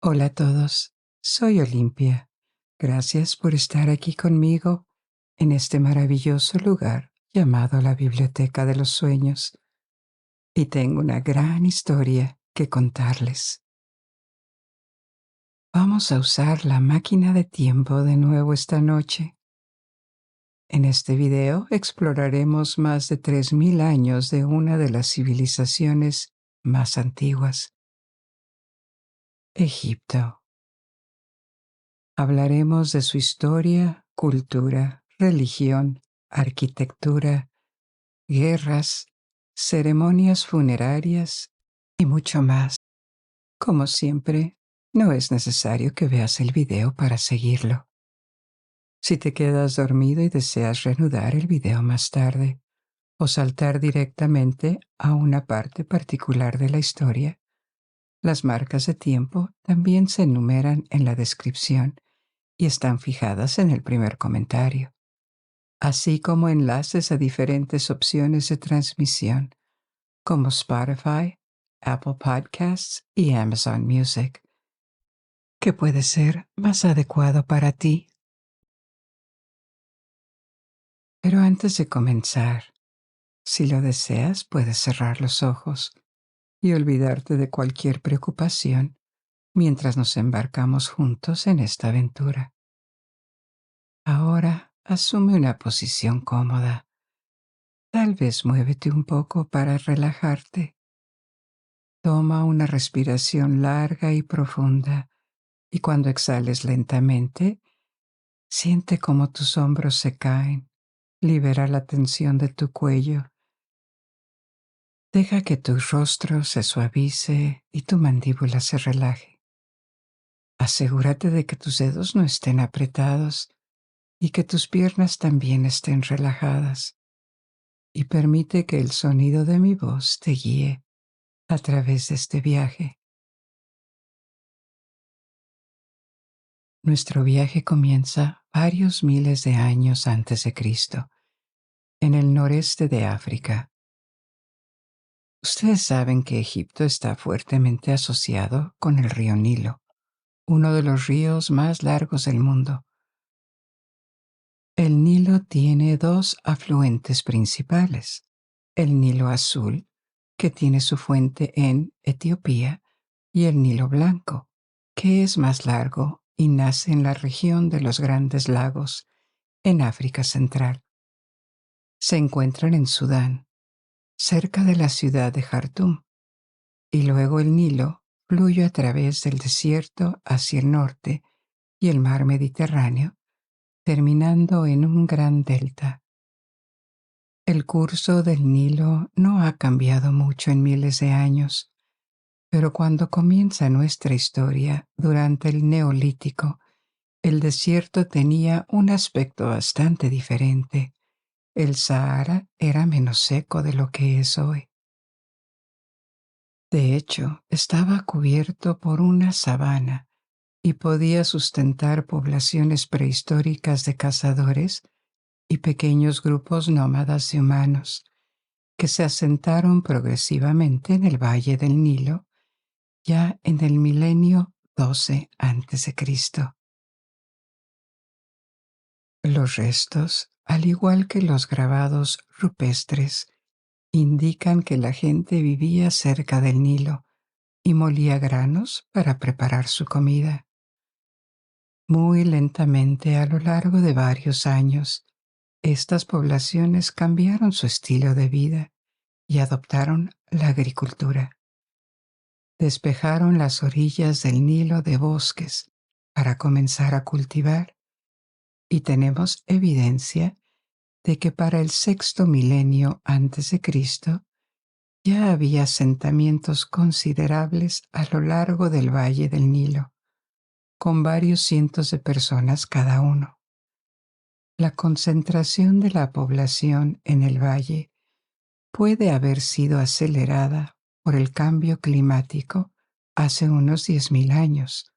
Hola a todos, soy Olimpia. Gracias por estar aquí conmigo en este maravilloso lugar llamado la Biblioteca de los Sueños. Y tengo una gran historia que contarles. Vamos a usar la máquina de tiempo de nuevo esta noche. En este video exploraremos más de 3000 años de una de las civilizaciones más antiguas, Egipto. Hablaremos de su historia, cultura, religión, arquitectura, guerras, ceremonias funerarias y mucho más. Como siempre, no es necesario que veas el video para seguirlo. Si te quedas dormido y deseas reanudar el video más tarde o saltar directamente a una parte particular de la historia, las marcas de tiempo también se enumeran en la descripción y están fijadas en el primer comentario, así como enlaces a diferentes opciones de transmisión, como Spotify, Apple Podcasts y Amazon Music, que puede ser más adecuado para ti. Pero antes de comenzar, si lo deseas, puedes cerrar los ojos y olvidarte de cualquier preocupación mientras nos embarcamos juntos en esta aventura. Ahora asume una posición cómoda. Tal vez muévete un poco para relajarte. Toma una respiración larga y profunda y cuando exhales lentamente, siente cómo tus hombros se caen. Libera la tensión de tu cuello. Deja que tu rostro se suavice y tu mandíbula se relaje. Asegúrate de que tus dedos no estén apretados y que tus piernas también estén relajadas. Y permite que el sonido de mi voz te guíe a través de este viaje. Nuestro viaje comienza varios miles de años antes de Cristo, en el noreste de África. Ustedes saben que Egipto está fuertemente asociado con el río Nilo, uno de los ríos más largos del mundo. El Nilo tiene dos afluentes principales: el Nilo Azul, que tiene su fuente en Etiopía, y el Nilo Blanco, que es más largo y nace en la región de los Grandes Lagos, en África Central. Se encuentran en Sudán, cerca de la ciudad de Jartum, y luego el Nilo fluye a través del desierto hacia el norte y el mar Mediterráneo, terminando en un gran delta. El curso del Nilo no ha cambiado mucho en miles de años, pero cuando comienza nuestra historia, durante el Neolítico, el desierto tenía un aspecto bastante diferente. El Sahara era menos seco de lo que es hoy. De hecho, estaba cubierto por una sabana y podía sustentar poblaciones prehistóricas de cazadores y pequeños grupos nómadas de humanos que se asentaron progresivamente en el valle del Nilo ya en el milenio 12 a.C. Los restos, al igual que los grabados rupestres, indican que la gente vivía cerca del Nilo y molía granos para preparar su comida. Muy lentamente, a lo largo de varios años, estas poblaciones cambiaron su estilo de vida y adoptaron la agricultura. Despejaron las orillas del Nilo de bosques para comenzar a cultivar, y tenemos evidencia de que para el sexto milenio antes de Cristo ya había asentamientos considerables a lo largo del valle del Nilo, con varios cientos de personas cada uno. La concentración de la población en el valle puede haber sido acelerada por el cambio climático hace unos 10.000 años,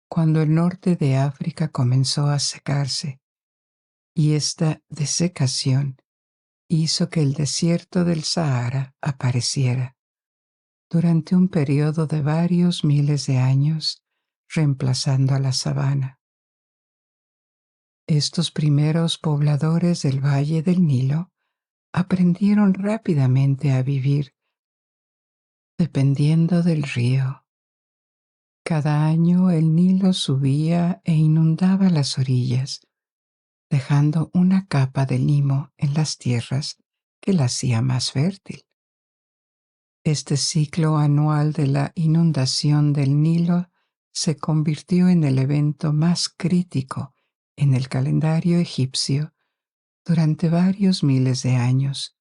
cuando el norte de África comenzó a secarse, y esta desecación hizo que el desierto del Sahara apareciera. Durante un periodo de varios miles de años, reemplazando a la sabana. Estos primeros pobladores del valle del Nilo aprendieron rápidamente a vivir dependiendo del río. Cada año el Nilo subía e inundaba las orillas, dejando una capa de limo en las tierras que la hacía más fértil. Este ciclo anual de la inundación del Nilo se convirtió en el evento más crítico en el calendario egipcio durante varios miles de años,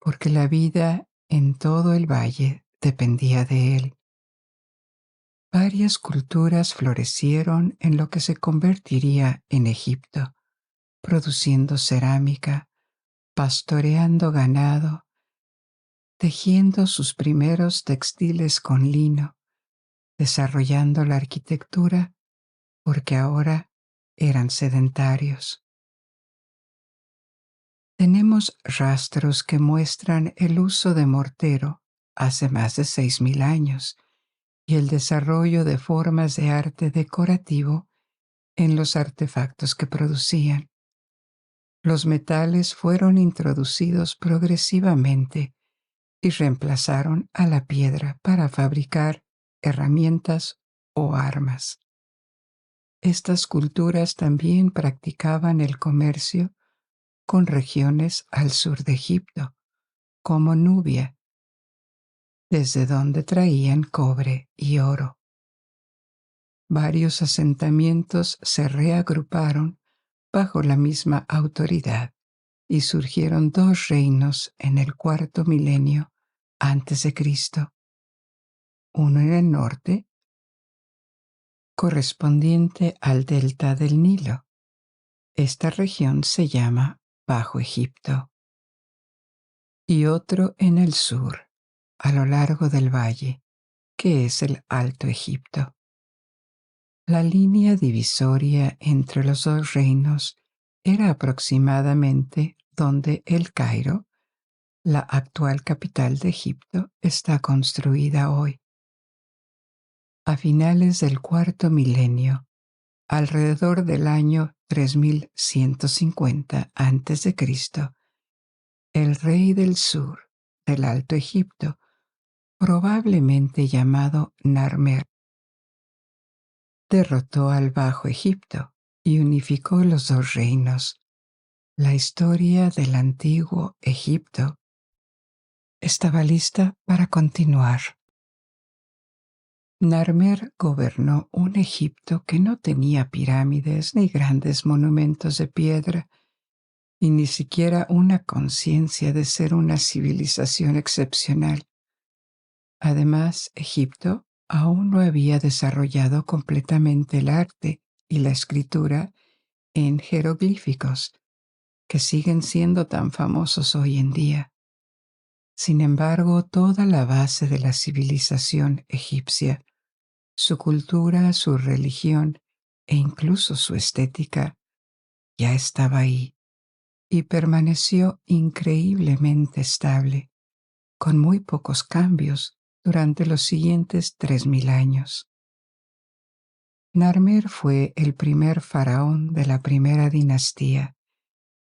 porque la vida en todo el valle dependía de él. Varias culturas florecieron en lo que se convertiría en Egipto, produciendo cerámica, pastoreando ganado, tejiendo sus primeros textiles con lino, desarrollando la arquitectura porque ahora eran sedentarios. Tenemos rastros que muestran el uso de mortero hace más de 6.000 años y el desarrollo de formas de arte decorativo en los artefactos que producían. Los metales fueron introducidos progresivamente y reemplazaron a la piedra para fabricar herramientas o armas. Estas culturas también practicaban el comercio con regiones al sur de Egipto, como Nubia, desde donde traían cobre y oro. Varios asentamientos se reagruparon bajo la misma autoridad y surgieron dos reinos en el cuarto milenio antes de Cristo, uno en el norte, correspondiente al delta del Nilo. Esta región se llama Bajo Egipto, y otro en el sur, a lo largo del valle, que es el Alto Egipto. La línea divisoria entre los dos reinos era aproximadamente donde El Cairo, la actual capital de Egipto, está construida hoy. A finales del cuarto milenio, alrededor del año 3150 a.C., el rey del sur, del Alto Egipto, probablemente llamado Narmer, derrotó al Bajo Egipto y unificó los dos reinos. La historia del antiguo Egipto estaba lista para continuar. Narmer gobernó un Egipto que no tenía pirámides ni grandes monumentos de piedra, y ni siquiera una conciencia de ser una civilización excepcional. Además, Egipto aún no había desarrollado completamente el arte y la escritura en jeroglíficos, que siguen siendo tan famosos hoy en día. Sin embargo, toda la base de la civilización egipcia, su cultura, su religión e incluso su estética, ya estaba ahí y permaneció increíblemente estable, con muy pocos cambios durante los siguientes 3.000 años. Narmer fue el primer faraón de la primera dinastía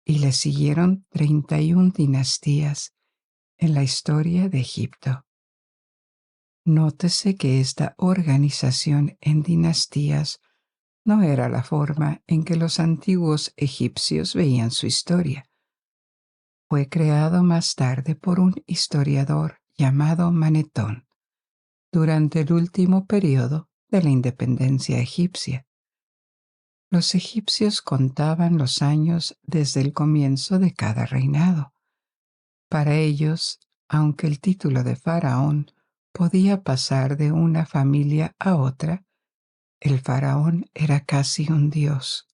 y le siguieron 31 dinastías en la historia de Egipto. Nótese que esta organización en dinastías no era la forma en que los antiguos egipcios veían su historia. Fue creado más tarde por un historiador llamado Manetón, durante el último periodo de la independencia egipcia. Los egipcios contaban los años desde el comienzo de cada reinado. Para ellos, aunque el título de faraón podía pasar de una familia a otra, el faraón era casi un dios.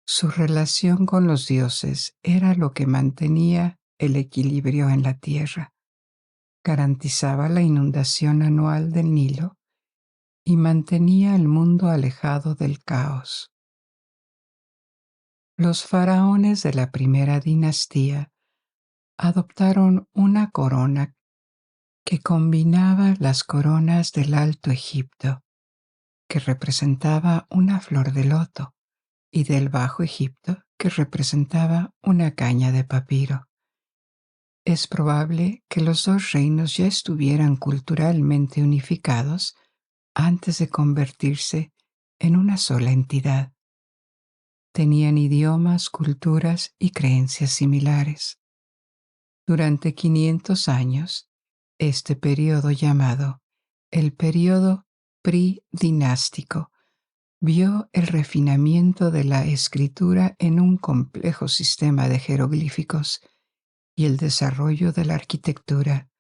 Su relación con los dioses era lo que mantenía el equilibrio en la tierra, garantizaba la inundación anual del Nilo y mantenía el mundo alejado del caos. Los faraones de la primera dinastía adoptaron una corona que combinaba las coronas del Alto Egipto, que representaba una flor de loto, y del Bajo Egipto, que representaba una caña de papiro. Es probable que los dos reinos ya estuvieran culturalmente unificados antes de convertirse en una sola entidad. Tenían idiomas, culturas y creencias similares. Durante 500 años, este periodo llamado el periodo pre-dinástico vio el refinamiento de la escritura en un complejo sistema de jeroglíficos y el desarrollo de la arquitectura,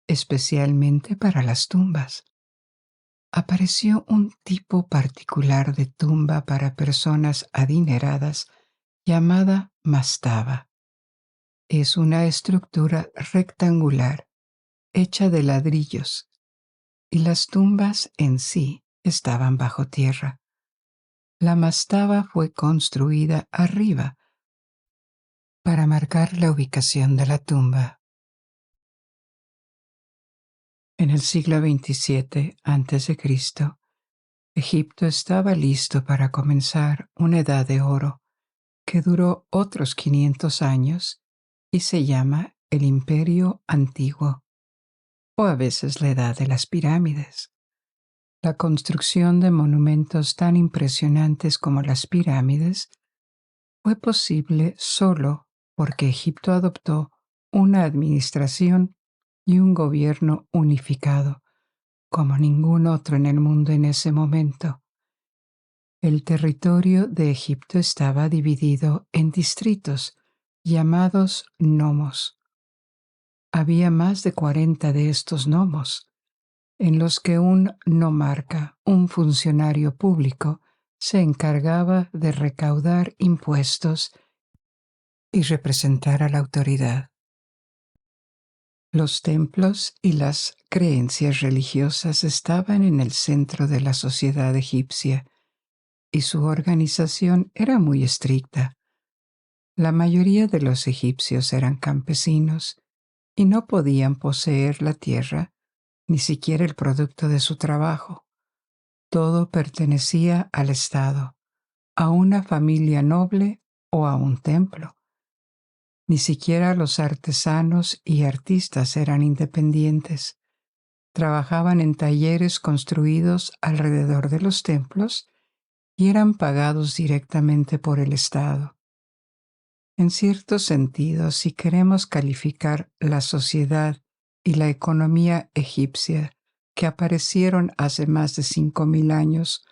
especialmente para las tumbas. Apareció un tipo particular de tumba para personas adineradas llamada mastaba. Es una estructura rectangular hecha de ladrillos y las tumbas en sí estaban bajo tierra. La mastaba fue construida arriba para marcar la ubicación de la tumba. En el siglo XXVII a.C., Egipto estaba listo para comenzar una edad de oro que duró otros 500 años y se llama el Imperio Antiguo, o a veces la Edad de las Pirámides. La construcción de monumentos tan impresionantes como las pirámides fue posible solo porque Egipto adoptó una administración y un gobierno unificado, como ningún otro en el mundo en ese momento. El territorio de Egipto estaba dividido en distritos llamados nomos. Había más de 40 de estos nomos, en los que un nomarca, un funcionario público, se encargaba de recaudar impuestos y representar a la autoridad. Los templos y las creencias religiosas estaban en el centro de la sociedad egipcia y su organización era muy estricta. La mayoría de los egipcios eran campesinos y no podían poseer la tierra, ni siquiera el producto de su trabajo. Todo pertenecía al Estado, a una familia noble o a un templo. Ni siquiera los artesanos y artistas eran independientes. Trabajaban en talleres construidos alrededor de los templos y eran pagados directamente por el Estado. En cierto sentido, si queremos calificar la sociedad y la economía egipcia que aparecieron hace más de 5.000 años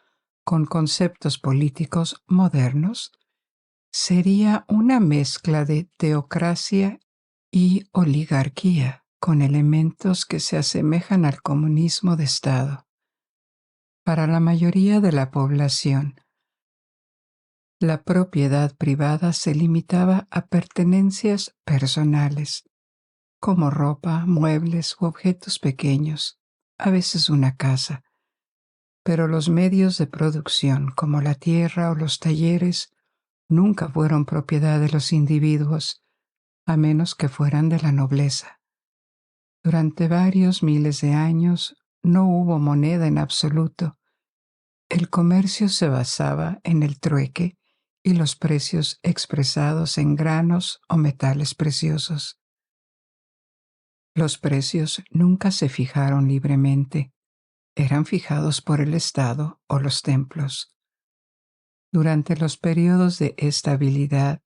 con conceptos políticos modernos, sería una mezcla de teocracia y oligarquía con elementos que se asemejan al comunismo de Estado. Para la mayoría de la población, la propiedad privada se limitaba a pertenencias personales, como ropa, muebles u objetos pequeños, a veces una casa. Pero los medios de producción, como la tierra o los talleres, nunca fueron propiedad de los individuos, a menos que fueran de la nobleza. Durante varios miles de años no hubo moneda en absoluto. El comercio se basaba en el trueque y los precios expresados en granos o metales preciosos. Los precios nunca se fijaron libremente, eran fijados por el Estado o los templos. Durante los periodos de estabilidad,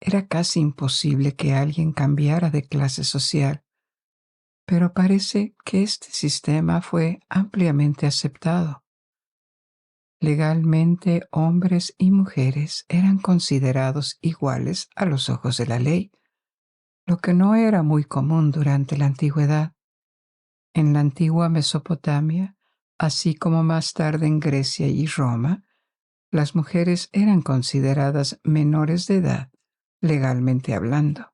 era casi imposible que alguien cambiara de clase social, pero parece que este sistema fue ampliamente aceptado. Legalmente, hombres y mujeres eran considerados iguales a los ojos de la ley, lo que no era muy común durante la antigüedad. En la antigua Mesopotamia, así como más tarde en Grecia y Roma, las mujeres eran consideradas menores de edad, legalmente hablando.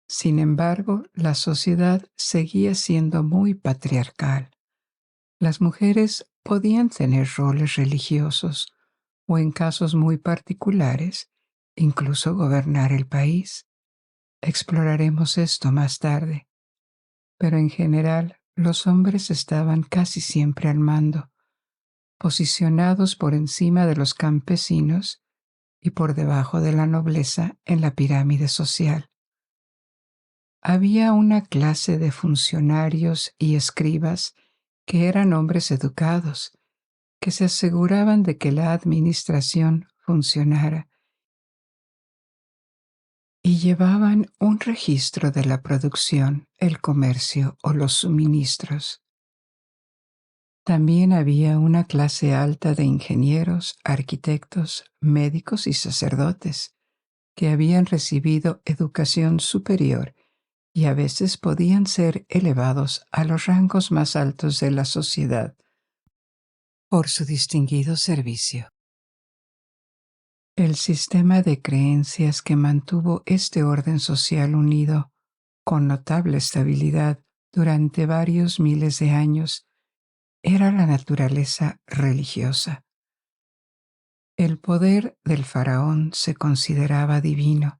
Sin embargo, la sociedad seguía siendo muy patriarcal. Las mujeres podían tener roles religiosos o, en casos muy particulares, incluso gobernar el país. Exploraremos esto más tarde. Pero en general, los hombres estaban casi siempre al mando, posicionados por encima de los campesinos y por debajo de la nobleza en la pirámide social. Había una clase de funcionarios y escribas que eran hombres educados, que se aseguraban de que la administración funcionara y llevaban un registro de la producción, el comercio o los suministros. También había una clase alta de ingenieros, arquitectos, médicos y sacerdotes que habían recibido educación superior y a veces podían ser elevados a los rangos más altos de la sociedad por su distinguido servicio. El sistema de creencias que mantuvo este orden social unido con notable estabilidad durante varios miles de años era la naturaleza religiosa. El poder del faraón se consideraba divino,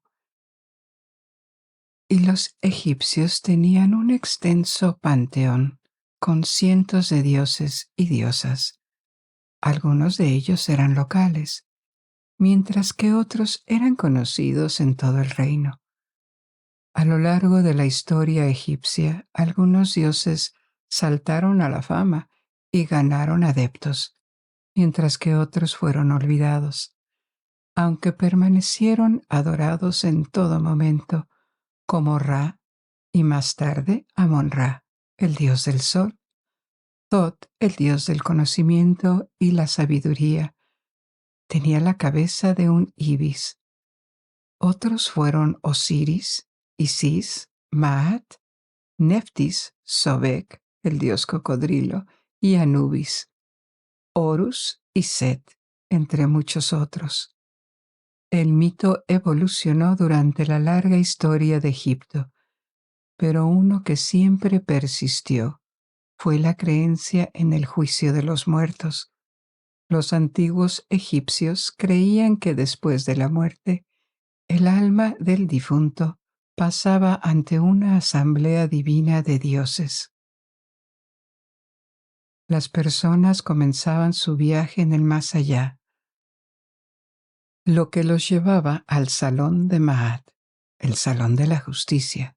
y los egipcios tenían un extenso panteón con cientos de dioses y diosas. Algunos de ellos eran locales, mientras que otros eran conocidos en todo el reino. A lo largo de la historia egipcia, algunos dioses saltaron a la fama y ganaron adeptos, mientras que otros fueron olvidados, aunque permanecieron adorados en todo momento, como Ra y más tarde Amon-Ra, el dios del sol, Tot, el dios del conocimiento y la sabiduría, tenía la cabeza de un ibis. Otros fueron Osiris, Isis, Maat, Neftis, Sobek, el dios cocodrilo, y Anubis, Horus y Set, entre muchos otros. El mito evolucionó durante la larga historia de Egipto, pero uno que siempre persistió fue la creencia en el juicio de los muertos. Los antiguos egipcios creían que después de la muerte, el alma del difunto pasaba ante una asamblea divina de dioses. Las personas comenzaban su viaje en el más allá, lo que los llevaba al salón de Maat, el salón de la justicia.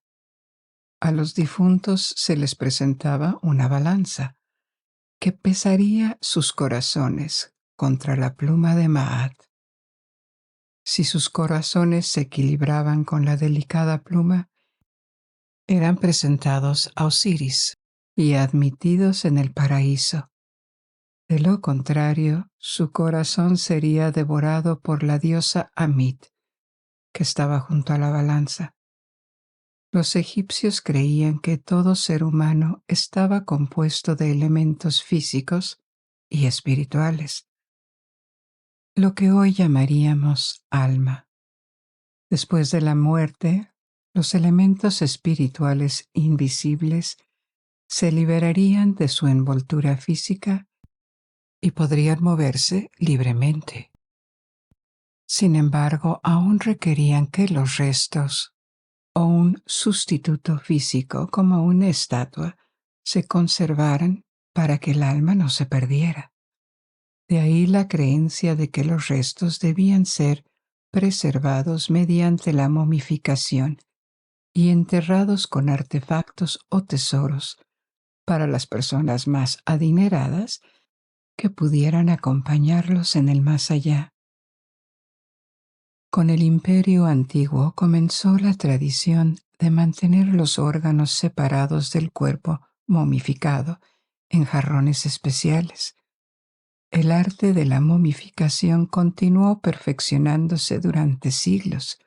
A los difuntos se les presentaba una balanza que pesaría sus corazones contra la pluma de Maat. Si sus corazones se equilibraban con la delicada pluma, eran presentados a Osiris y admitidos en el paraíso. De lo contrario, su corazón sería devorado por la diosa Amit, que estaba junto a la balanza. Los egipcios creían que todo ser humano estaba compuesto de elementos físicos y espirituales, lo que hoy llamaríamos alma. Después de la muerte, los elementos espirituales invisibles se liberarían de su envoltura física y podrían moverse libremente. Sin embargo, aún requerían que los restos o un sustituto físico como una estatua se conservaran para que el alma no se perdiera. De ahí la creencia de que los restos debían ser preservados mediante la momificación y enterrados con artefactos o tesoros para las personas más adineradas que pudieran acompañarlos en el más allá. Con el Imperio Antiguo comenzó la tradición de mantener los órganos separados del cuerpo momificado en jarrones especiales. El arte de la momificación continuó perfeccionándose durante siglos.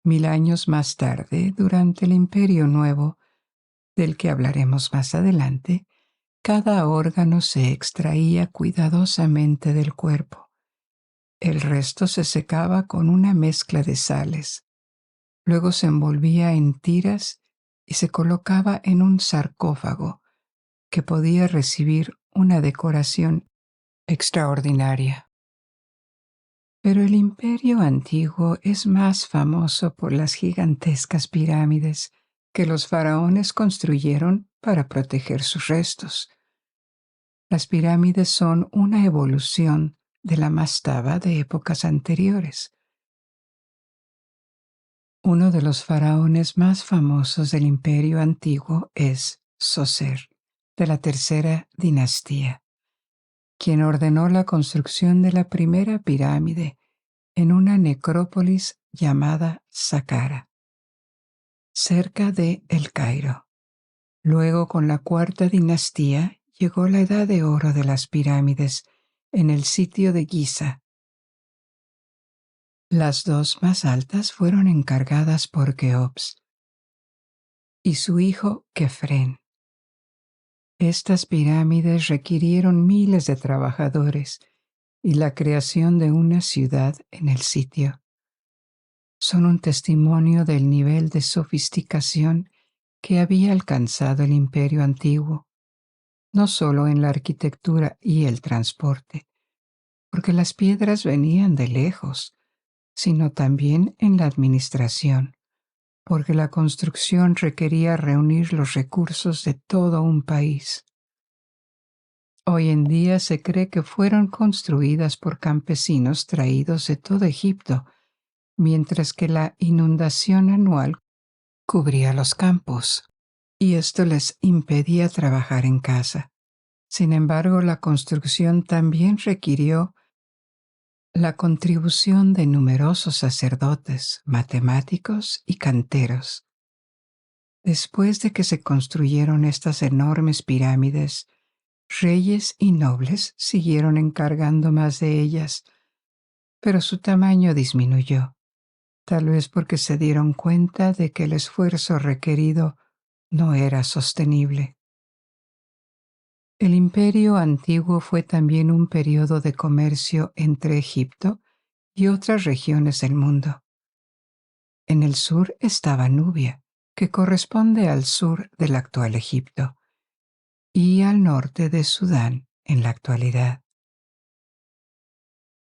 1000 años más tarde, durante el Imperio Nuevo, del que hablaremos más adelante, cada órgano se extraía cuidadosamente del cuerpo. El resto se secaba con una mezcla de sales. Luego se envolvía en tiras y se colocaba en un sarcófago que podía recibir una decoración extraordinaria. Pero el Imperio Antiguo es más famoso por las gigantescas pirámides que los faraones construyeron para proteger sus restos. Las pirámides son una evolución de la mastaba de épocas anteriores. Uno de los faraones más famosos del Imperio Antiguo es Zoser, de la tercera dinastía, quien ordenó la construcción de la primera pirámide en una necrópolis llamada Saqqara, cerca de El Cairo. Luego, con la cuarta dinastía, llegó la edad de oro de las pirámides en el sitio de Giza. Las dos más altas fueron encargadas por Keops y su hijo Kefren. Estas pirámides requirieron miles de trabajadores y la creación de una ciudad en el sitio. Son un testimonio del nivel de sofisticación que había alcanzado el Imperio Antiguo, no solo en la arquitectura y el transporte, porque las piedras venían de lejos, sino también en la administración, porque la construcción requería reunir los recursos de todo un país. Hoy en día se cree que fueron construidas por campesinos traídos de todo Egipto, mientras que la inundación anual cubría los campos, y esto les impedía trabajar en casa. Sin embargo, la construcción también requirió la contribución de numerosos sacerdotes, matemáticos y canteros. Después de que se construyeron estas enormes pirámides, reyes y nobles siguieron encargando más de ellas, pero su tamaño disminuyó, tal vez porque se dieron cuenta de que el esfuerzo requerido no era sostenible. El Imperio Antiguo fue también un periodo de comercio entre Egipto y otras regiones del mundo. En el sur estaba Nubia, que corresponde al sur del actual Egipto, y al norte de Sudán en la actualidad.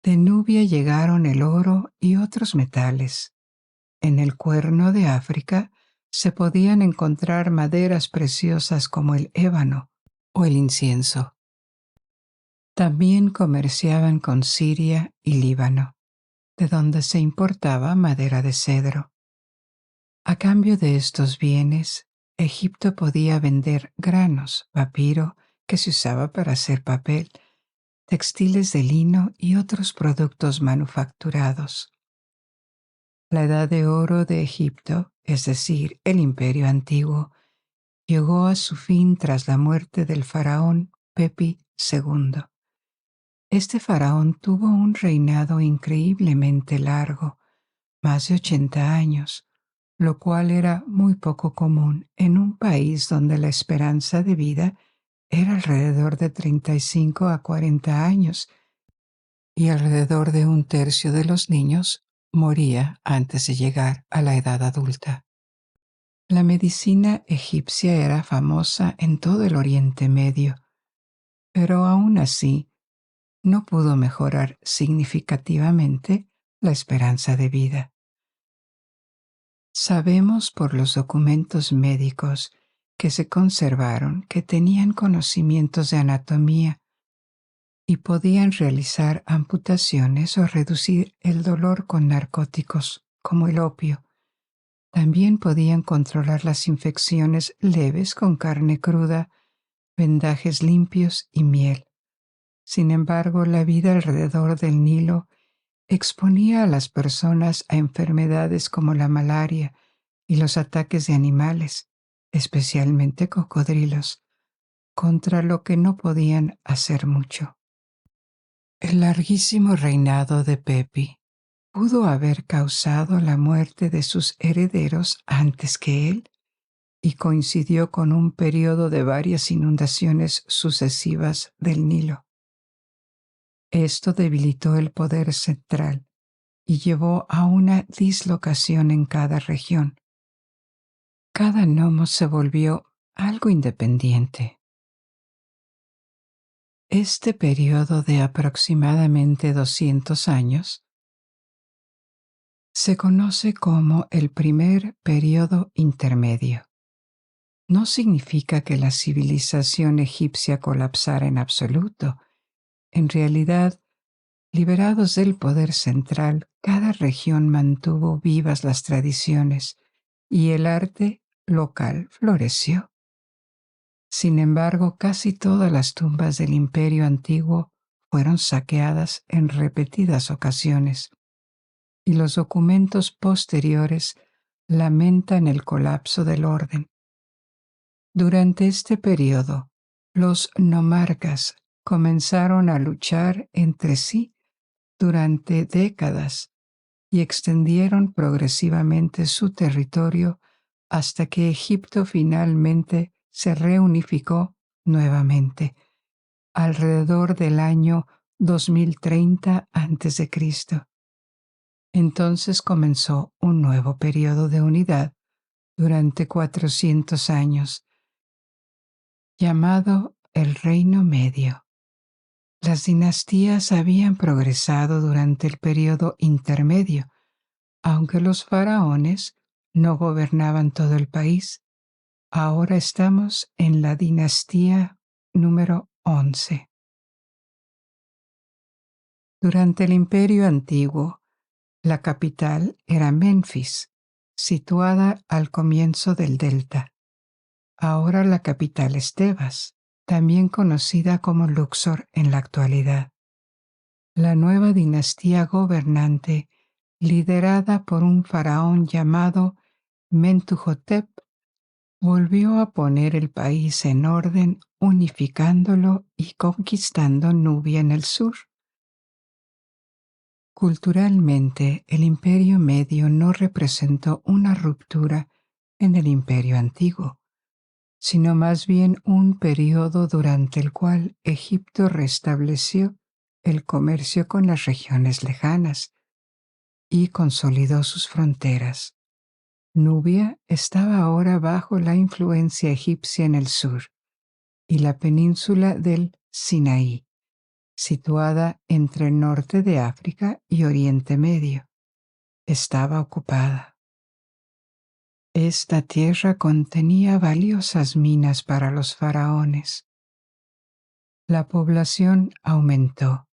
De Nubia llegaron el oro y otros metales. En el Cuerno de África se podían encontrar maderas preciosas como el ébano o el incienso. También comerciaban con Siria y Líbano, de donde se importaba madera de cedro. A cambio de estos bienes, Egipto podía vender granos, papiro, que se usaba para hacer papel, textiles de lino y otros productos manufacturados. La Edad de Oro de Egipto, es decir, el Imperio Antiguo, llegó a su fin tras la muerte del faraón Pepi II. Este faraón tuvo un reinado increíblemente largo, más de 80 años, lo cual era muy poco común en un país donde la esperanza de vida era alrededor de 35 a 40 años y alrededor de un tercio de los niños moría antes de llegar a la edad adulta. La medicina egipcia era famosa en todo el Oriente Medio, pero aún así no pudo mejorar significativamente la esperanza de vida. Sabemos por los documentos médicos que se conservaron que tenían conocimientos de anatomía y podían realizar amputaciones o reducir el dolor con narcóticos, como el opio. También podían controlar las infecciones leves con carne cruda, vendajes limpios y miel. Sin embargo, la vida alrededor del Nilo exponía a las personas a enfermedades como la malaria y los ataques de animales, especialmente cocodrilos, contra lo que no podían hacer mucho. El larguísimo reinado de Pepi pudo haber causado la muerte de sus herederos antes que él y coincidió con un periodo de varias inundaciones sucesivas del Nilo. Esto debilitó el poder central y llevó a una dislocación en cada región. Cada nomo se volvió algo independiente. Este periodo de aproximadamente 200 años se conoce como el primer periodo intermedio. no significa que la civilización egipcia colapsara en absoluto. En realidad, liberados del poder central, cada región mantuvo vivas las tradiciones y el arte local floreció. Sin embargo, casi todas las tumbas del Imperio Antiguo fueron saqueadas en repetidas ocasiones, y los documentos posteriores lamentan el colapso del orden. Durante este periodo, los nomarcas comenzaron a luchar entre sí durante décadas y extendieron progresivamente su territorio hasta que Egipto finalmente se reunificó nuevamente alrededor del año 2030 a.C. Entonces comenzó un nuevo periodo de unidad durante 400 años, llamado el Reino Medio. Las dinastías habían progresado durante el periodo intermedio, aunque los faraones no gobernaban todo el país. Ahora estamos en la dinastía número 11. Durante el Imperio Antiguo, la capital era Menfis, situada al comienzo del delta. Ahora la capital es Tebas, también conocida como Luxor en la actualidad. La nueva dinastía gobernante, liderada por un faraón llamado Mentuhotep, volvió a poner el país en orden, unificándolo y conquistando Nubia en el sur. Culturalmente, el Imperio Medio no representó una ruptura en el Imperio Antiguo, sino más bien un periodo durante el cual Egipto restableció el comercio con las regiones lejanas y consolidó sus fronteras. Nubia estaba ahora bajo la influencia egipcia en el sur, y la península del Sinaí, situada entre el norte de África y Oriente Medio, estaba ocupada. Esta tierra contenía valiosas minas para los faraones. La población aumentó,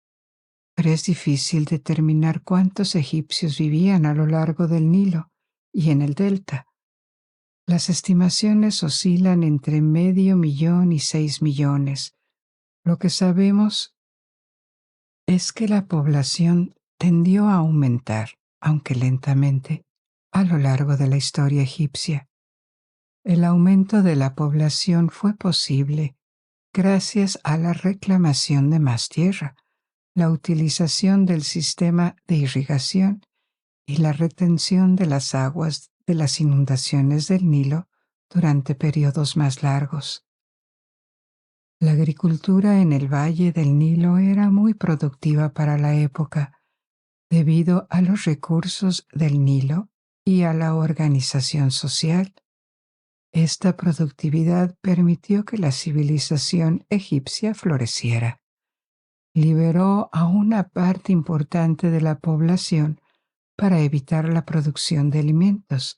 pero es difícil determinar cuántos egipcios vivían a lo largo del Nilo y en el delta. Las estimaciones oscilan entre 500,000 y 6 millones. Lo que sabemos es que la población tendió a aumentar, aunque lentamente, a lo largo de la historia egipcia. El aumento de la población fue posible gracias a la reclamación de más tierra, la utilización del sistema de irrigación y la retención de las aguas de las inundaciones del Nilo durante periodos más largos. La agricultura en el valle del Nilo era muy productiva para la época, debido a los recursos del Nilo y a la organización social. Esta productividad permitió que la civilización egipcia floreciera. Liberó a una parte importante de la población para evitar la producción de alimentos,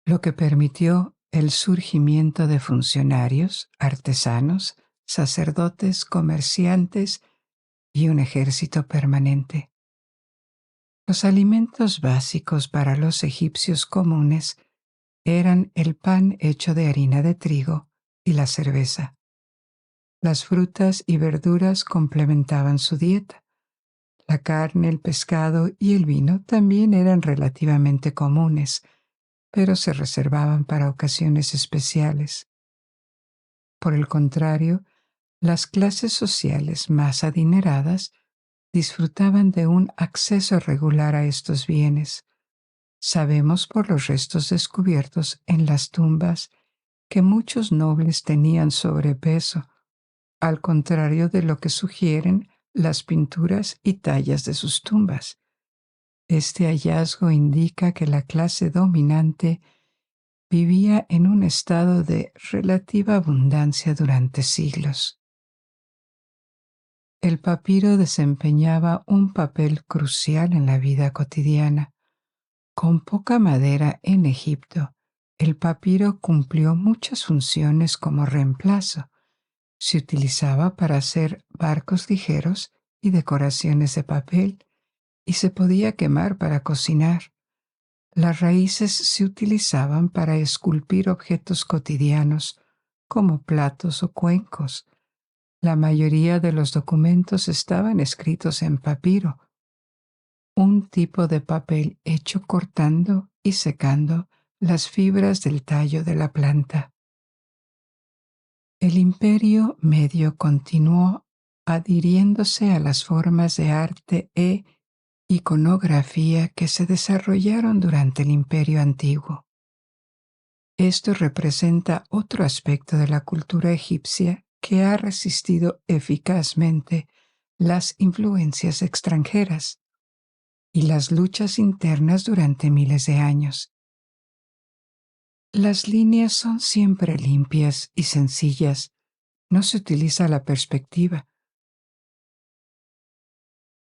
lo que permitió el surgimiento de funcionarios, artesanos, sacerdotes, comerciantes y un ejército permanente. Los alimentos básicos para los egipcios comunes eran el pan hecho de harina de trigo y la cerveza. Las frutas y verduras complementaban su dieta. La carne, el pescado y el vino también eran relativamente comunes, pero se reservaban para ocasiones especiales. Por el contrario, las clases sociales más adineradas disfrutaban de un acceso regular a estos bienes. Sabemos por los restos descubiertos en las tumbas que muchos nobles tenían sobrepeso, al contrario de lo que sugieren las pinturas y tallas de sus tumbas. Este hallazgo indica que la clase dominante vivía en un estado de relativa abundancia durante siglos. El papiro desempeñaba un papel crucial en la vida cotidiana. Con poca madera en Egipto, El papiro cumplió muchas funciones como reemplazo. Se utilizaba para hacer barcos ligeros y decoraciones de papel, y se podía quemar para cocinar. Las raíces se utilizaban para esculpir objetos cotidianos, como platos o cuencos. La mayoría de los documentos estaban escritos en papiro, un tipo de papel hecho cortando y secando las fibras del tallo de la planta. El Imperio Medio continuó adhiriéndose a las formas de arte e iconografía que se desarrollaron durante el Imperio Antiguo. Esto representa otro aspecto de la cultura egipcia que ha resistido eficazmente las influencias extranjeras y las luchas internas durante miles de años. Las líneas son siempre limpias y sencillas. No se utiliza la perspectiva.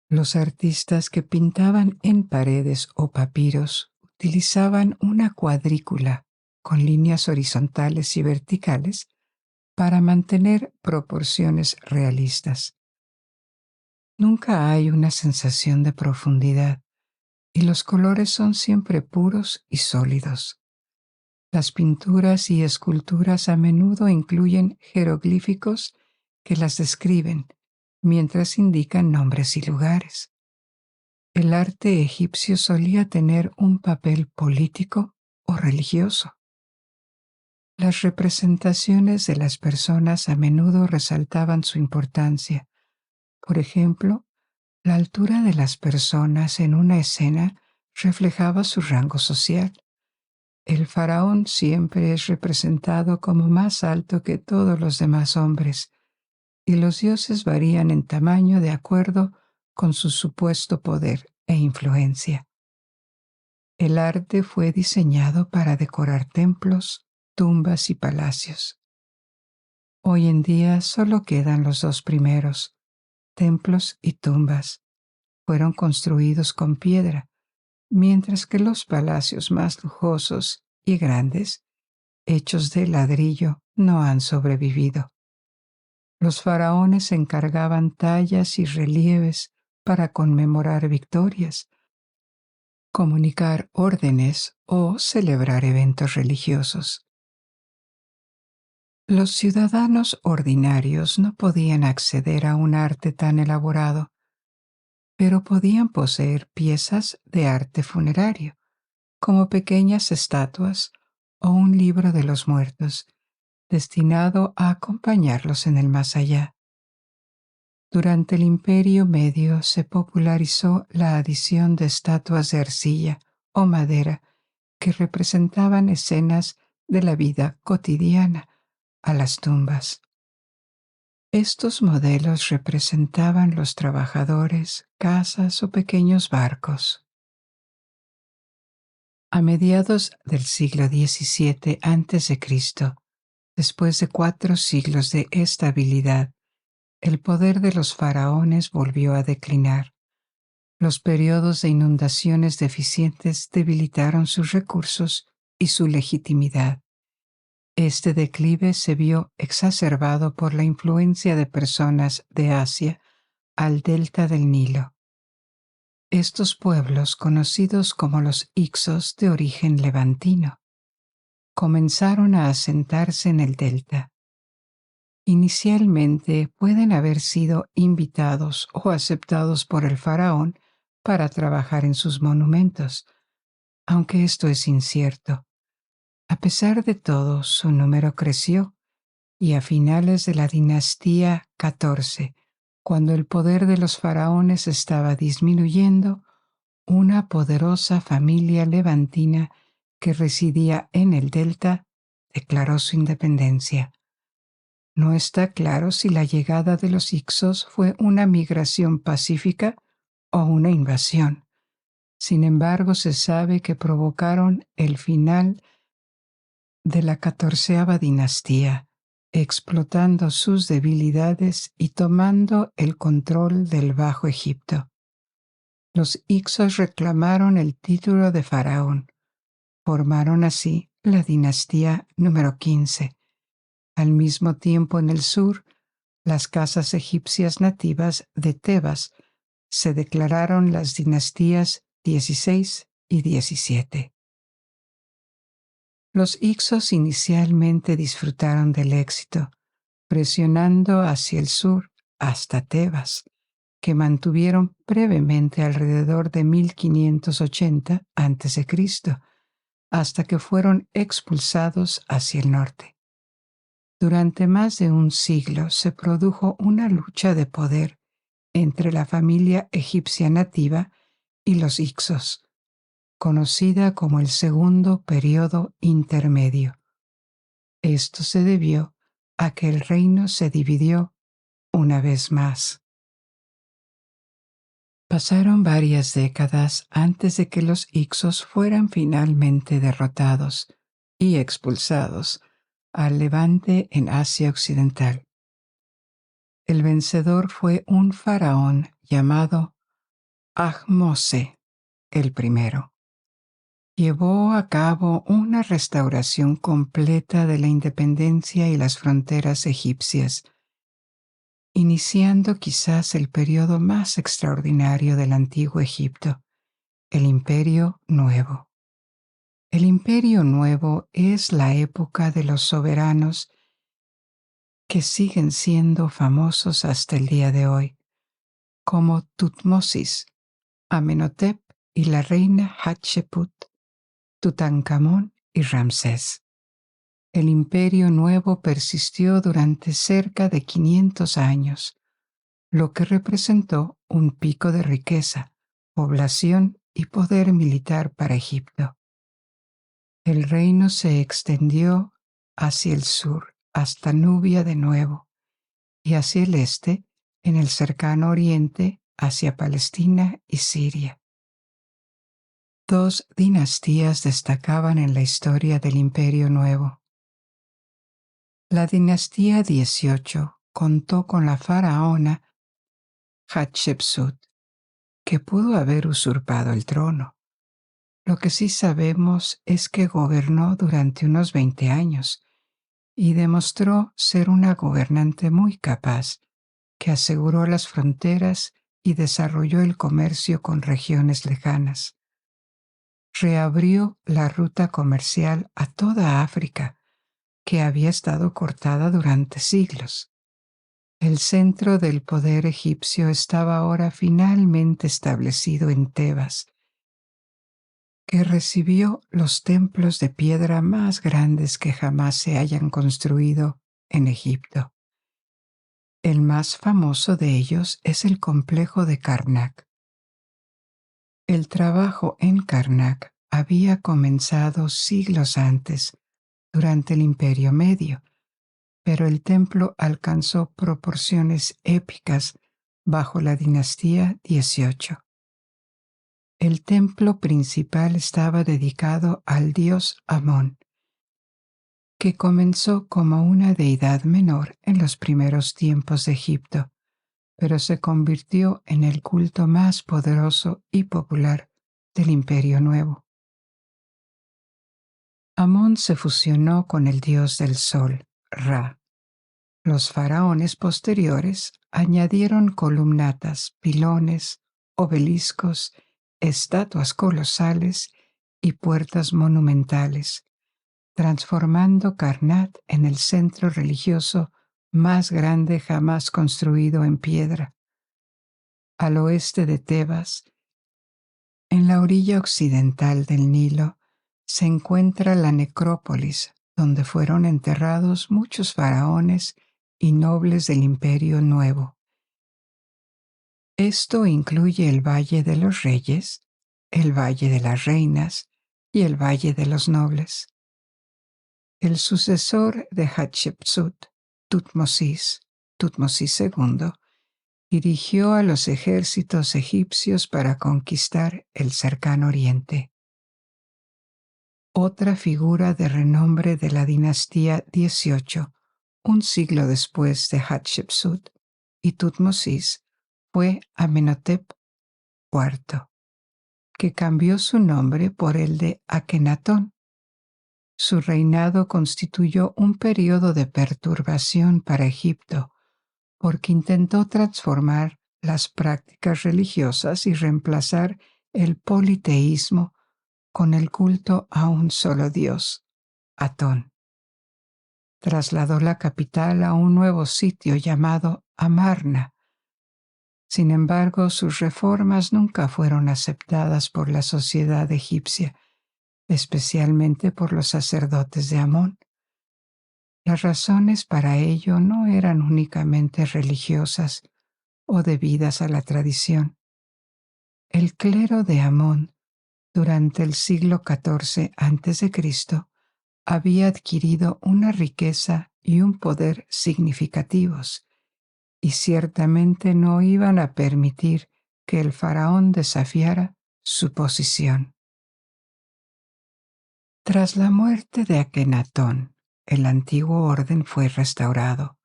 Los artistas que pintaban en paredes o papiros utilizaban una cuadrícula con líneas horizontales y verticales para mantener proporciones realistas. Nunca hay una sensación de profundidad y los colores son siempre puros y sólidos. Las pinturas y esculturas a menudo incluyen jeroglíficos que las describen, mientras indican nombres y lugares. El arte egipcio solía tener un papel político o religioso. Las representaciones de las personas a menudo resaltaban su importancia. Por ejemplo, la altura de las personas en una escena reflejaba su rango social. El faraón siempre es representado como más alto que todos los demás hombres, y los dioses varían en tamaño de acuerdo con su supuesto poder e influencia. El arte fue diseñado para decorar templos, tumbas y palacios. Hoy en día solo quedan los dos primeros. Templos y tumbas fueron construidos con piedra, mientras que los palacios más lujosos y grandes, hechos de ladrillo, no han sobrevivido. Los faraones encargaban tallas y relieves para conmemorar victorias, comunicar órdenes o celebrar eventos religiosos. Los ciudadanos ordinarios no podían acceder a un arte tan elaborado, pero podían poseer piezas de arte funerario, como pequeñas estatuas o un libro de los muertos, destinado a acompañarlos en el más allá. Durante el Imperio Medio se popularizó la adición de estatuas de arcilla o madera que representaban escenas de la vida cotidiana a las tumbas. Estos modelos representaban los trabajadores, casas o pequeños barcos. A mediados del siglo XVII a.C., después de 4 siglos de estabilidad, el poder de los faraones volvió a declinar. Los periodos de inundaciones deficientes debilitaron sus recursos y su legitimidad. Este declive se vio exacerbado por la influencia de personas de Asia al delta del Nilo. Estos pueblos, conocidos como los Hicsos de origen levantino, comenzaron a asentarse en el delta. Inicialmente pueden haber sido invitados o aceptados por el faraón para trabajar en sus monumentos, aunque esto es incierto. A pesar de todo, su número creció y a finales de la dinastía XIV, cuando el poder de los faraones estaba disminuyendo, una poderosa familia levantina que residía en el delta declaró su independencia. No está claro si la llegada de los Hicsos fue una migración pacífica o una invasión. Sin embargo, se sabe que provocaron el final de la 14ª dinastía, explotando sus debilidades y tomando el control del Bajo Egipto. Los Hicsos reclamaron el título de faraón. Formaron así la dinastía número 15. Al mismo tiempo, en el sur, las casas egipcias nativas de Tebas se declararon las dinastías 16 y 17. Los Hyksos inicialmente disfrutaron del éxito, presionando hacia el sur hasta Tebas, que mantuvieron brevemente alrededor de 1580 a.C., hasta que fueron expulsados hacia el norte. Durante más de un siglo se produjo una lucha de poder entre la familia egipcia nativa y los Hyksos, conocida como el Segundo Período Intermedio. Esto se debió a que el reino se dividió una vez más. Pasaron varias décadas antes de que los Hyksos fueran finalmente derrotados y expulsados al levante en Asia Occidental. El vencedor fue un faraón llamado Ahmose el primero. Llevó a cabo una restauración completa de la independencia y las fronteras egipcias, iniciando quizás el periodo más extraordinario del antiguo Egipto, el Imperio Nuevo. El Imperio Nuevo es la época de los soberanos que siguen siendo famosos hasta el día de hoy, como Tutmosis, Amenhotep y la reina Hatshepsut, Tutankamón y Ramsés. El Imperio Nuevo persistió durante cerca de 500 años, lo que representó un pico de riqueza, población y poder militar para Egipto. El reino se extendió hacia el sur, hasta Nubia de nuevo, y hacia el este, en el cercano oriente, hacia Palestina y Siria. Dos dinastías destacaban en la historia del Imperio Nuevo. La dinastía 18 contó con la faraona Hatshepsut, que pudo haber usurpado el trono. Lo que sí sabemos es que gobernó durante unos 20 años y demostró ser una gobernante muy capaz, que aseguró las fronteras y desarrolló el comercio con regiones lejanas. Reabrió la ruta comercial a toda África, que había estado cortada durante siglos. El centro del poder egipcio estaba ahora finalmente establecido en Tebas, que recibió los templos de piedra más grandes que jamás se hayan construido en Egipto. El más famoso de ellos es el complejo de Karnak. El trabajo en Karnak había comenzado siglos antes, durante el Imperio Medio, pero el templo alcanzó proporciones épicas bajo la dinastía 18. El templo principal estaba dedicado al dios Amón, que comenzó como una deidad menor en los primeros tiempos de Egipto, pero se convirtió en el culto más poderoso y popular del Imperio Nuevo. Amón se fusionó con el dios del sol, Ra. Los faraones posteriores añadieron columnatas, pilones, obeliscos, estatuas colosales y puertas monumentales, transformando Karnak en el centro religioso más grande jamás construido en piedra. Al oeste de Tebas, en la orilla occidental del Nilo, se encuentra la necrópolis, donde fueron enterrados muchos faraones y nobles del Imperio Nuevo. Esto incluye el Valle de los Reyes, el Valle de las Reinas y el Valle de los Nobles. El sucesor de Hatshepsut, Tutmosis II, dirigió a los ejércitos egipcios para conquistar el cercano oriente. Otra figura de renombre de la dinastía 18, un siglo después de Hatshepsut y Tutmosis, fue Amenhotep IV, que cambió su nombre por el de Akenatón. Su reinado constituyó un periodo de perturbación para Egipto, porque intentó transformar las prácticas religiosas y reemplazar el politeísmo con el culto a un solo dios, Atón. Trasladó la capital a un nuevo sitio llamado Amarna. Sin embargo, sus reformas nunca fueron aceptadas por la sociedad egipcia, especialmente por los sacerdotes de Amón. Las razones para ello no eran únicamente religiosas o debidas a la tradición. El clero de Amón, durante el siglo XIV a.C., había adquirido una riqueza y un poder significativos, y ciertamente no iban a permitir que el faraón desafiara su posición. Tras la muerte de Akenatón, el antiguo orden fue restaurado.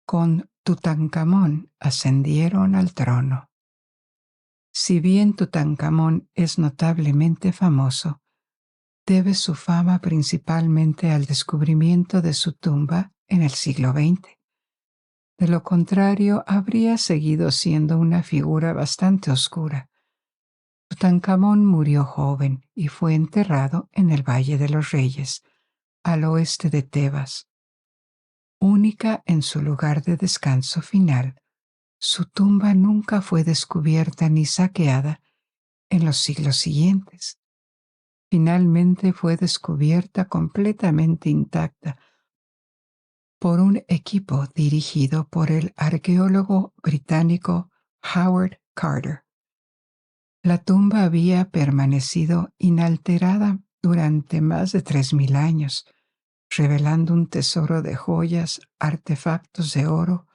Con Tutankamón ascendieron al trono. Si bien Tutankamón es notablemente famoso, debe su fama principalmente al descubrimiento de su tumba en el siglo XX. De lo contrario, habría seguido siendo una figura bastante oscura. Tutankamón murió joven y fue enterrado en el Valle de los Reyes, al oeste de Tebas. Única en su lugar de descanso final, su tumba nunca fue descubierta ni saqueada en los siglos siguientes. Finalmente fue descubierta completamente intacta por un equipo dirigido por el arqueólogo británico Howard Carter. La tumba había permanecido inalterada durante más de 3.000 años, revelando un tesoro de joyas, artefactos de oro,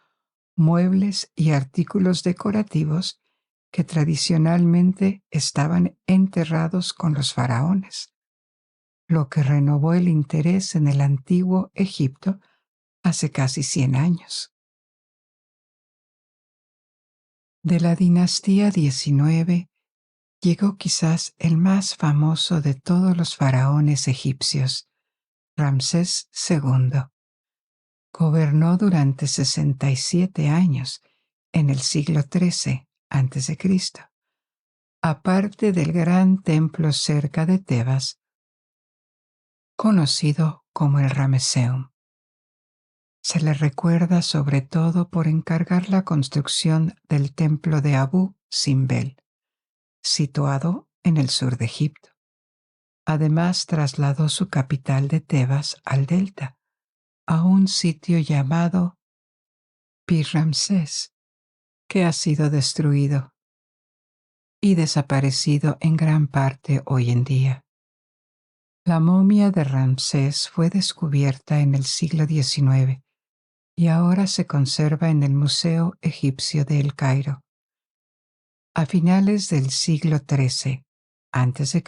muebles y artículos decorativos que tradicionalmente estaban enterrados con los faraones, lo que renovó el interés en el antiguo Egipto hace casi 100 años. De la dinastía 19 llegó quizás el más famoso de todos los faraones egipcios, Ramsés II. Gobernó durante 67 años en el siglo XIII a.C. Aparte del gran templo cerca de Tebas, conocido como el Ramesseum. Se le recuerda sobre todo por encargar la construcción del templo de Abu Simbel, situado en el sur de Egipto. Además, trasladó su capital de Tebas al delta, a un sitio llamado Pi-Ramsés, que ha sido destruido y desaparecido en gran parte hoy en día. La momia de Ramsés fue descubierta en el siglo XIX y ahora se conserva en el Museo Egipcio de El Cairo. A finales del siglo XIII a.C.,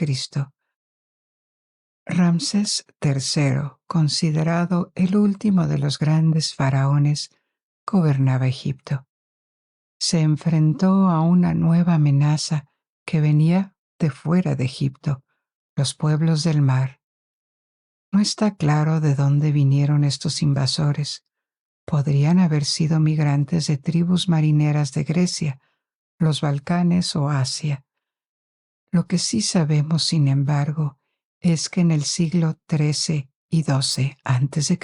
Ramsés III, considerado el último de los grandes faraones, gobernaba Egipto. Se enfrentó a una nueva amenaza que venía de fuera de Egipto, los pueblos del mar. No está claro de dónde vinieron estos invasores. Podrían haber sido migrantes de tribus marineras de Grecia, los Balcanes o Asia. Lo que sí sabemos, sin embargo, es que en el siglo XIII y XII a.C.,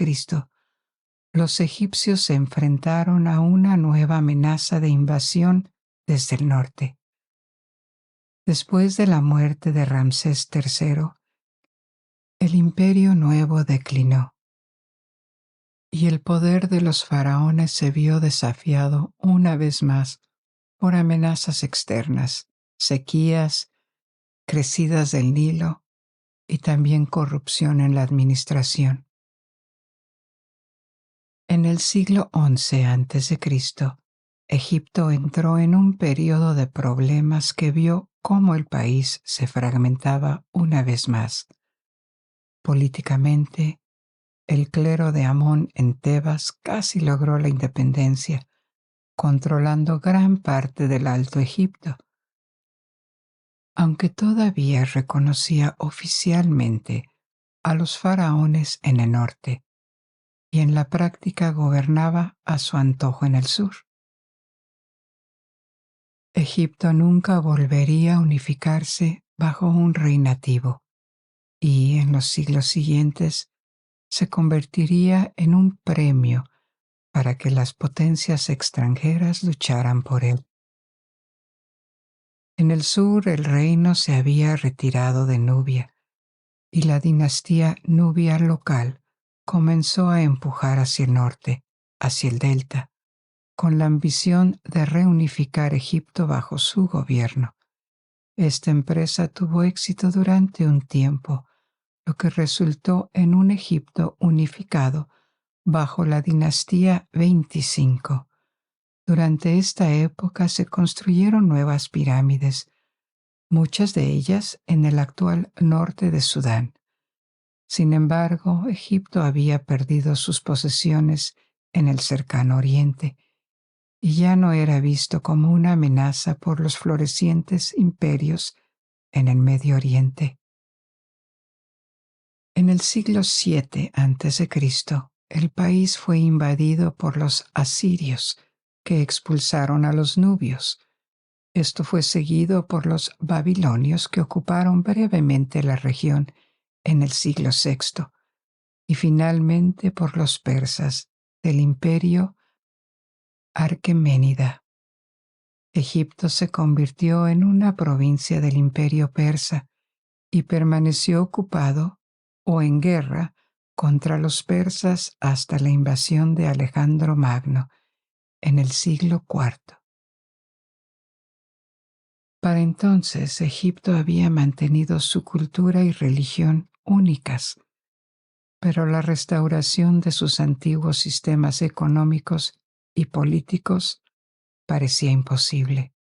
los egipcios se enfrentaron a una nueva amenaza de invasión desde el norte. Después de la muerte de Ramsés III, el imperio nuevo declinó y el poder de los faraones se vio desafiado una vez más por amenazas externas, sequías, crecidas del Nilo y también corrupción en la administración. En el siglo XI a.C., Egipto entró en un periodo de problemas que vio cómo el país se fragmentaba una vez más. Políticamente, el clero de Amón en Tebas casi logró la independencia, controlando gran parte del Alto Egipto. Aunque todavía reconocía oficialmente a los faraones en el norte y en la práctica gobernaba a su antojo en el sur. Egipto nunca volvería a unificarse bajo un rey nativo y en los siglos siguientes se convertiría en un premio para que las potencias extranjeras lucharan por él. En el sur el reino se había retirado de Nubia y la dinastía nubia local comenzó a empujar hacia el norte, hacia el delta, con la ambición de reunificar Egipto bajo su gobierno. Esta empresa tuvo éxito durante un tiempo, lo que resultó en un Egipto unificado bajo la dinastía 25. Durante esta época se construyeron nuevas pirámides, muchas de ellas en el actual norte de Sudán. Sin embargo, Egipto había perdido sus posesiones en el cercano oriente y ya no era visto como una amenaza por los florecientes imperios en el Medio Oriente. En el siglo VII a.C., el país fue invadido por los asirios, que expulsaron a los nubios. Esto fue seguido por los babilonios, que ocuparon brevemente la región en el siglo VI, y finalmente por los persas del imperio Arqueménida. Egipto se convirtió en una provincia del imperio persa y permaneció ocupado o en guerra contra los persas hasta la invasión de Alejandro Magno en el siglo IV. Para entonces, Egipto había mantenido su cultura y religión únicas, pero la restauración de sus antiguos sistemas económicos y políticos parecía imposible.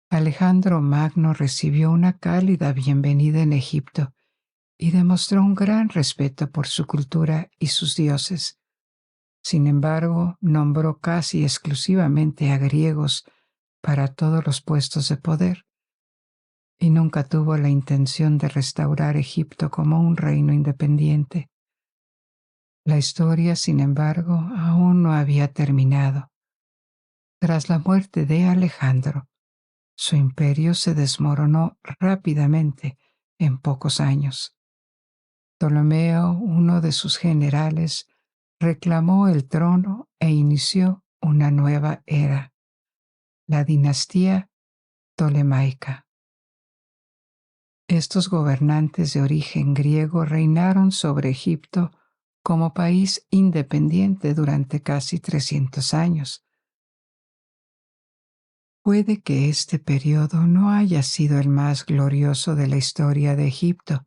Alejandro Magno recibió una cálida bienvenida en Egipto y demostró un gran respeto por su cultura y sus dioses. Sin embargo, nombró casi exclusivamente a griegos para todos los puestos de poder y nunca tuvo la intención de restaurar Egipto como un reino independiente. La historia, sin embargo, aún no había terminado. Tras la muerte de Alejandro, su imperio se desmoronó rápidamente en pocos años. Ptolomeo, uno de sus generales, reclamó el trono e inició una nueva era, la dinastía tolemaica. Estos gobernantes de origen griego reinaron sobre Egipto como país independiente durante casi 300 años. Puede que este periodo no haya sido el más glorioso de la historia de Egipto,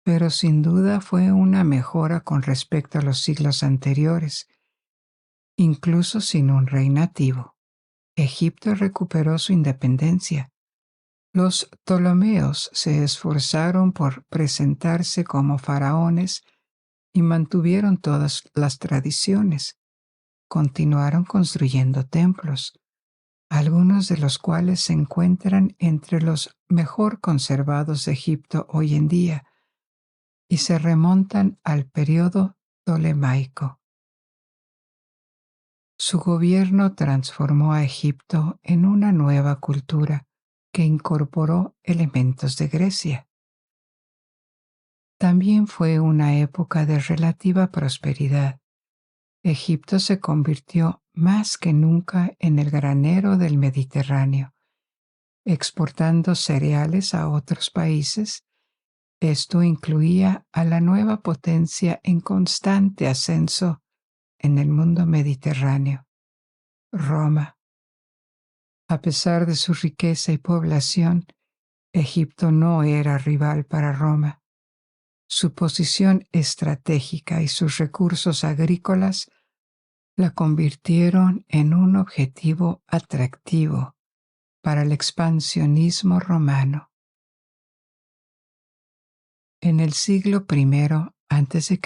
pero sin duda fue una mejora con respecto a los siglos anteriores. Incluso sin un rey nativo, Egipto recuperó su independencia. Los Ptolomeos se esforzaron por presentarse como faraones y mantuvieron todas las tradiciones. Continuaron construyendo templos, algunos de los cuales se encuentran entre los mejor conservados de Egipto hoy en día, y se remontan al periodo tolemaico. Su gobierno transformó a Egipto en una nueva cultura que incorporó elementos de Grecia. También fue una época de relativa prosperidad. Egipto se convirtió más que nunca en el granero del Mediterráneo, exportando cereales a otros países. Esto incluía a la nueva potencia en constante ascenso en el mundo mediterráneo, Roma. A pesar de su riqueza y población, Egipto no era rival para Roma. Su posición estratégica y sus recursos agrícolas la convirtieron en un objetivo atractivo para el expansionismo romano. En el siglo I a.C.,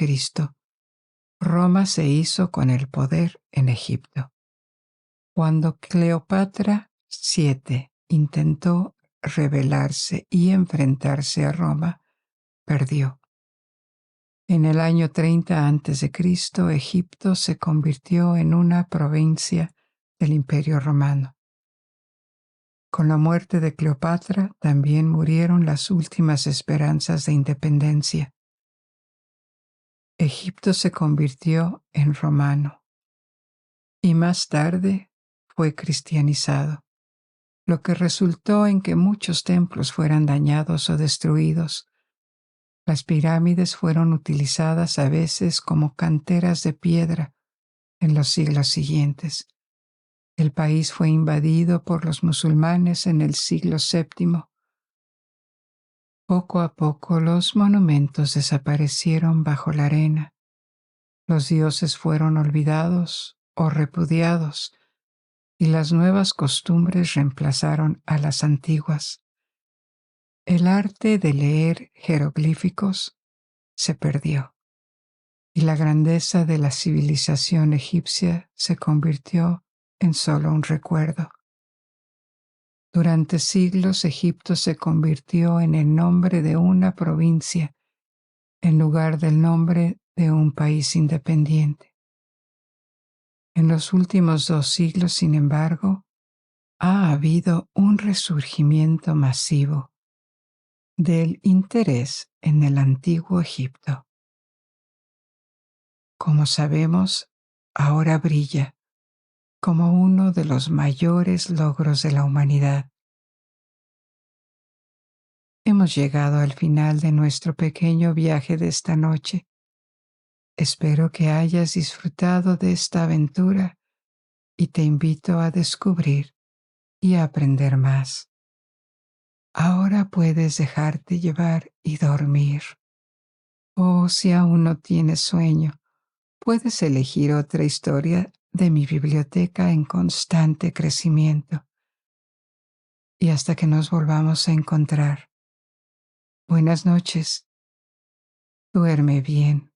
Roma se hizo con el poder en Egipto. Cuando Cleopatra VII intentó rebelarse y enfrentarse a Roma, perdió. En el año 30 a.C., Egipto se convirtió en una provincia del Imperio Romano. Con la muerte de Cleopatra también murieron las últimas esperanzas de independencia. Egipto se convirtió en romano y más tarde fue cristianizado, lo que resultó en que muchos templos fueran dañados o destruidos. Las pirámides fueron utilizadas a veces como canteras de piedra en los siglos siguientes. El país fue invadido por los musulmanes en el siglo VII. Poco a poco los monumentos desaparecieron bajo la arena. Los dioses fueron olvidados o repudiados y las nuevas costumbres reemplazaron a las antiguas. El arte de leer jeroglíficos se perdió y la grandeza de la civilización egipcia se convirtió en solo un recuerdo. Durante siglos, Egipto se convirtió en el nombre de una provincia en lugar del nombre de un país independiente. En los últimos 2 siglos, sin embargo, ha habido un resurgimiento masivo del interés en el antiguo Egipto. Como sabemos, ahora brilla como uno de los mayores logros de la humanidad. Hemos llegado al final de nuestro pequeño viaje de esta noche. Espero que hayas disfrutado de esta aventura y te invito a descubrir y a aprender más. Ahora puedes dejarte llevar y dormir. O si aún no tienes sueño, puedes elegir otra historia de mi biblioteca en constante crecimiento. Y hasta que nos volvamos a encontrar. Buenas noches. Duerme bien.